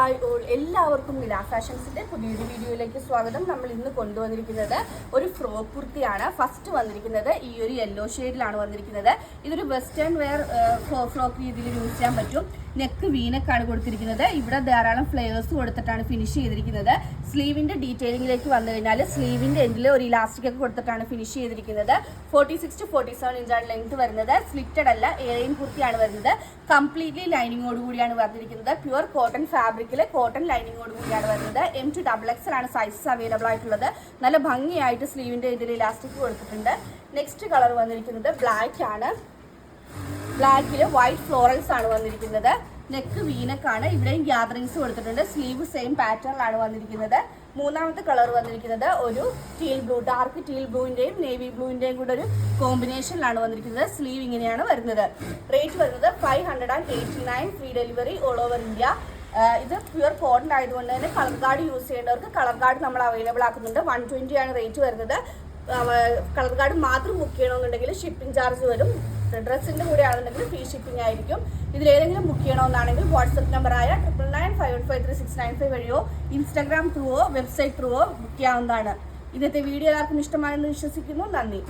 Hi all, എല്ലാവർക്കും നില ഫാഷൻസിൻ്റെ പുതിയൊരു വീഡിയോയിലേക്ക് സ്വാഗതം. നമ്മൾ ഇന്ന് കൊണ്ടുവന്നിരിക്കുന്നത് ഒരു ഫ്രോക്ക് കുർത്തിയാണ്. ഫസ്റ്റ് വന്നിരിക്കുന്നത് ഈ ഒരു യെല്ലോ ഷെയ്ഡിലാണ് വന്നിരിക്കുന്നത്. ഇതൊരു വെസ്റ്റേൺ വെയർ ഫ്രോക്ക് രീതിയിൽ യൂസ് ചെയ്യാൻ പറ്റും. നെക്ക് വീനക്കാണ് കൊടുത്തിരിക്കുന്നത്. ഇവിടെ ധാരാളം ഫ്ലെയേഴ്സ് കൊടുത്തിട്ടാണ് ഫിനിഷ് ചെയ്തിരിക്കുന്നത്. സ്ലീവിൻ്റെ ഡീറ്റെയിലിംഗിലേക്ക് വന്നു കഴിഞ്ഞാൽ സ്ലീവിൻ്റെ എൻഡിൽ ഒരു ഇലാസ്റ്റിക് ഒക്കെ കൊടുത്തിട്ടാണ് ഫിനിഷ് ചെയ്തിരിക്കുന്നത്. 46 to 47 ഇഞ്ചാണ് ലെങ്ത് വരുന്നത്. സ്ലിറ്റഡ് അല്ല, എയറിൻ കുർത്തിയാണ് വരുന്നത്. കംപ്ലീറ്റ്ലി ലൈനിങ്ങോട് കൂടിയാണ് വന്നിരിക്കുന്നത്. പ്യുവർ കോട്ടൺ ഫാബ്രിക്കിൽ കോട്ടൺ ലൈനിങ്ങോട് കൂടിയാണ് വരുന്നത്. M to XXL ആണ് സൈസസ് അവൈലബിൾ ആയിട്ടുള്ളത്. നല്ല ഭംഗിയായിട്ട് സ്ലീവിൻ്റെ ഇതിൽ ഇലാസ്റ്റിക് കൊടുത്തിട്ടുണ്ട്. നെക്സ്റ്റ് കളർ വന്നിരിക്കുന്നത് ബ്ലാക്ക് ആണ്. ബ്ലാക്കിൽ വൈറ്റ് ഫ്ലോറൽസ് ആണ് വന്നിരിക്കുന്നത്. നെക്ക് വീനക്കാണ്. ഇവിടെയും ഗ്യാദറിങ്സ് കൊടുത്തിട്ടുണ്ട്. സ്ലീവ് സെയിം പാറ്റേണിലാണ് വന്നിരിക്കുന്നത്. മൂന്നാമത്തെ കളർ വന്നിരിക്കുന്നത് ഒരു ടീൽ ബ്ലൂ, ഡാർക്ക് ടീൽ ബ്ലൂവിൻ്റെയും നേവി ബ്ലൂവിൻ്റെയും കൂടെ ഒരു കോമ്പിനേഷനിലാണ് വന്നിരിക്കുന്നത്. സ്ലീവ് ഇങ്ങനെയാണ് വരുന്നത്. റേറ്റ് വരുന്നത് 589, free delivery all over India. ഇത് പ്യുവർ കോട്ടൺ ആയതുകൊണ്ട് തന്നെ കളർ ഗാർഡ് യൂസ് ചെയ്യേണ്ടവർക്ക് കളർ ഗാർഡ് നമ്മൾ അവൈലബിൾ ആക്കുന്നുണ്ട്. 120 ആണ് റേറ്റ് വരുന്നത്. കളർ ഗാർഡ് മാത്രം ബുക്ക് ചെയ്യണമെന്നുണ്ടെങ്കിൽ ഷിപ്പിംഗ് ചാർജ് വരും. ഡ്രസ്സിൻ്റെ കൂടെ ആണെന്നുണ്ടെങ്കിൽ ഫ്രീ ഷിപ്പിംഗ് ആയിരിക്കും. ഇതിലേതെങ്കിലും ബുക്ക് ചെയ്യണമെന്നാണെങ്കിൽ വാട്സപ്പ് നമ്പറായ 9995536995 വഴിയോ ഇൻസ്റ്റാഗ്രാം ത്രൂവോ വെബ്സൈറ്റ് ത്രൂവോ ബുക്ക് ചെയ്യാവുന്നതാണ്. ഇന്നത്തെ വീഡിയോ എല്ലാവർക്കും ഇഷ്ടമായെന്ന് വിശ്വസിക്കുന്നു. നന്ദി.